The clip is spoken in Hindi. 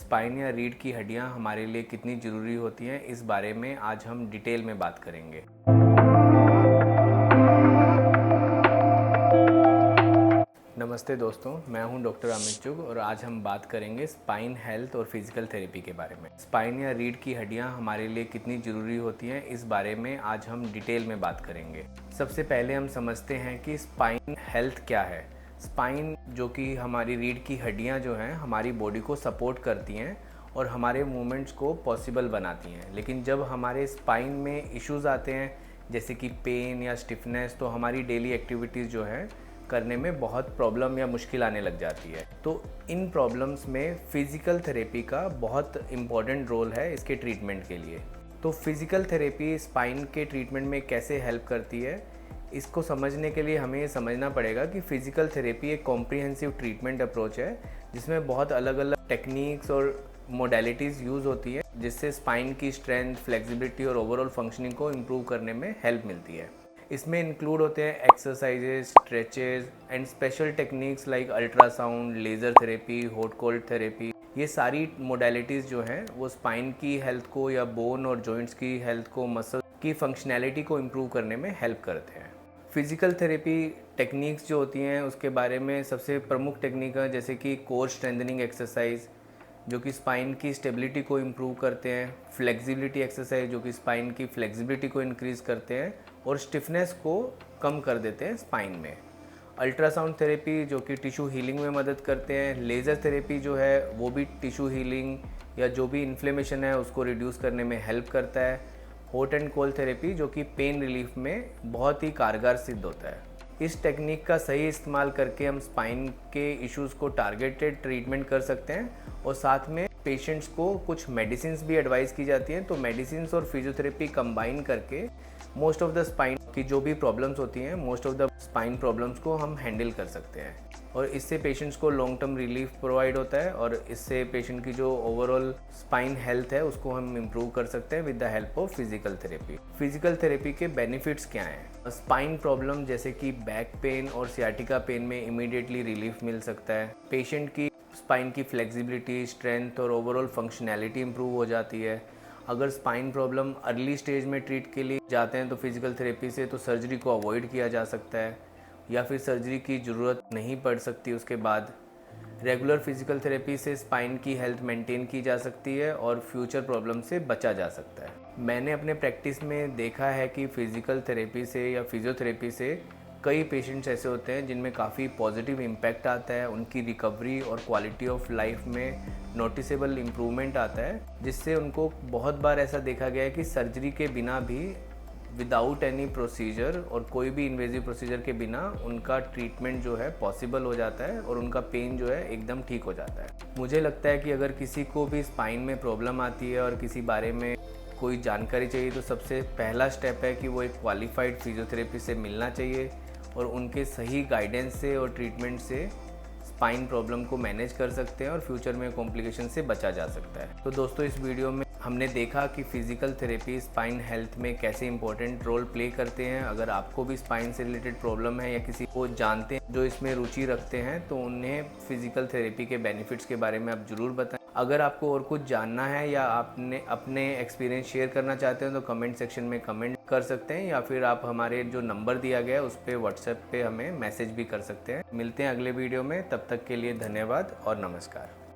स्पाइन या रीढ़ की हड्डियां हमारे लिए कितनी ज़रूरी होती हैं, इस बारे में आज हम डिटेल में बात करेंगे। नमस्ते दोस्तों, मैं हूं डॉक्टर अमित चुग और आज हम बात करेंगे स्पाइन हेल्थ और फिजिकल थेरेपी के बारे में। स्पाइन या रीढ़ की हड्डियां हमारे लिए कितनी ज़रूरी होती हैं, इस बारे में आज हम डिटेल में बात करेंगे। सबसे पहले हम समझते हैं कि स्पाइन हेल्थ क्या है। स्पाइन जो कि हमारी रीढ़ की हड्डियां जो हैं हमारी बॉडी को सपोर्ट करती हैं और हमारे मूवमेंट्स को पॉसिबल बनाती हैं। लेकिन जब हमारे स्पाइन में इश्यूज़ आते हैं जैसे कि पेन या स्टिफनेस, तो हमारी डेली एक्टिविटीज़ जो है करने में बहुत प्रॉब्लम या मुश्किल आने लग जाती है। तो इन प्रॉब्लम्स में फ़िज़िकल थेरेपी का बहुत इम्पॉर्टेंट रोल है इसके ट्रीटमेंट के लिए। तो फिज़िकल थेरेपी स्पाइन के ट्रीटमेंट में कैसे हेल्प करती है, इसको समझने के लिए हमें ये समझना पड़ेगा कि फ़िज़िकल थेरेपी एक कॉम्प्रिहेंसिव ट्रीटमेंट अप्रोच है जिसमें बहुत अलग अलग टेक्निक्स और मोडेलिटीज़ यूज़ होती है, जिससे स्पाइन की स्ट्रेंथ, फ्लेक्सिबिलिटी और ओवरऑल फंक्शनिंग को इम्प्रूव करने में हेल्प मिलती है। इसमें इंक्लूड होते हैं exercises, stretches and special techniques like ultrasound, laser therapy, hot cold therapy. ये सारी मोडेलिटीज़ जो हैं वो स्पाइन की हेल्थ को या बोन और जॉइंट्स की हेल्थ को, मसल की फंक्शनैलिटी को इम्प्रूव करने में हेल्प करते हैं। फिज़िकल थेरेपी टेक्निक्स जो होती हैं उसके बारे में सबसे प्रमुख टेक्निक है जैसे कि कोर स्ट्रेंथनिंग एक्सरसाइज जो कि स्पाइन की स्टेबिलिटी को इम्प्रूव करते हैं, फ्लेक्सिबिलिटी एक्सरसाइज जो कि स्पाइन की फ्लेक्सिबिलिटी को इंक्रीज़ करते हैं और स्टिफनेस को कम कर देते हैं स्पाइन में। अल्ट्रासाउंड थेरेपी जो कि टिश्यू हीलिंग में मदद करते हैं। लेज़र थेरेपी जो है वो भी टिश्यू हीलिंग या जो भी इन्फ्लेमेशन है उसको रिड्यूस करने में हेल्प करता है। हॉट एंड कोल्ड थेरेपी जो कि पेन रिलीफ में बहुत ही कारगर सिद्ध होता है। इस टेक्निक का सही इस्तेमाल करके हम स्पाइन के इश्यूज़ को टारगेटेड ट्रीटमेंट कर सकते हैं और साथ में पेशेंट्स को कुछ मेडिसिन्स भी एडवाइस की जाती हैं। तो मेडिसिन्स और फिजियोथेरेपी कंबाइन करके मोस्ट ऑफ द स्पाइन की जो भी प्रॉब्लम्स होती हैं, most of the spine problems को हम हैंडल कर सकते हैं और इससे पेशेंट्स को लॉन्ग टर्म रिलीफ प्रोवाइड होता है और इससे पेशेंट की जो ओवरऑल स्पाइन हेल्थ है उसको हम इम्प्रूव कर सकते हैं with the help of physical therapy. Physical therapy के बेनिफिट्स क्या हैं? स्पाइन प्रॉब्लम जैसे कि बैक पेन और सियाटिका पेन में इमीडिएटली रिलीफ मिल सकता है। पेशेंट की स्पाइन की फ्लेक्सिबिलिटी, स्ट्रेंथ और ओवरऑल फंक्शनैलिटी इंप्रूव हो जाती है। अगर स्पाइन प्रॉब्लम अर्ली स्टेज में ट्रीट के लिए जाते हैं तो फिजिकल थेरेपी से तो सर्जरी को अवॉइड किया जा सकता है या फिर सर्जरी की ज़रूरत नहीं पड़ सकती उसके बाद। रेगुलर फिजिकल थेरेपी से स्पाइन की हेल्थ मेंटेन की जा सकती है और फ्यूचर प्रॉब्लम से बचा जा सकता है। मैंने अपने प्रैक्टिस में देखा है कि फिजिकल थेरेपी से या फिजियोथेरेपी से कई पेशेंट्स ऐसे होते हैं जिनमें काफ़ी पॉजिटिव इम्पैक्ट आता है, उनकी रिकवरी और क्वालिटी ऑफ लाइफ में नोटिसेबल इम्प्रूवमेंट आता है, जिससे उनको बहुत बार ऐसा देखा गया है कि सर्जरी के बिना भी, विदाउट एनी प्रोसीजर और कोई भी इन्वेजिव प्रोसीजर के बिना उनका ट्रीटमेंट जो है पॉसिबल हो जाता है और उनका पेन जो है एकदम ठीक हो जाता है। मुझे लगता है कि अगर किसी को भी स्पाइन में प्रॉब्लम आती है और किसी बारे में कोई जानकारी चाहिए तो सबसे पहला स्टेप है कि वो एक क्वालिफाइड फिजियोथेरेपी से मिलना चाहिए और उनके सही गाइडेंस से और ट्रीटमेंट से स्पाइन प्रॉब्लम को मैनेज कर सकते हैं और फ्यूचर में कॉम्प्लिकेशन से बचा जा सकता है। तो दोस्तों, इस वीडियो में हमने देखा कि फिजिकल थेरेपी स्पाइन हेल्थ में कैसे इंपॉर्टेंट रोल प्ले करते हैं। अगर आपको भी स्पाइन से रिलेटेड प्रॉब्लम है या किसी को जानते हैं जो इसमें रुचि रखते हैं तो उन्हें फिजिकल थेरेपी के बेनिफिट्स के बारे में आप ज़रूर बताएं। अगर आपको और कुछ जानना है या आपने अपने एक्सपीरियंस शेयर करना चाहते हैं तो कमेंट सेक्शन में कमेंट कर सकते हैं या फिर आप हमारे जो नंबर दिया गया है उस पर व्हाट्सएप पे हमें मैसेज भी कर सकते हैं। मिलते हैं अगले वीडियो में, तब तक के लिए धन्यवाद और नमस्कार।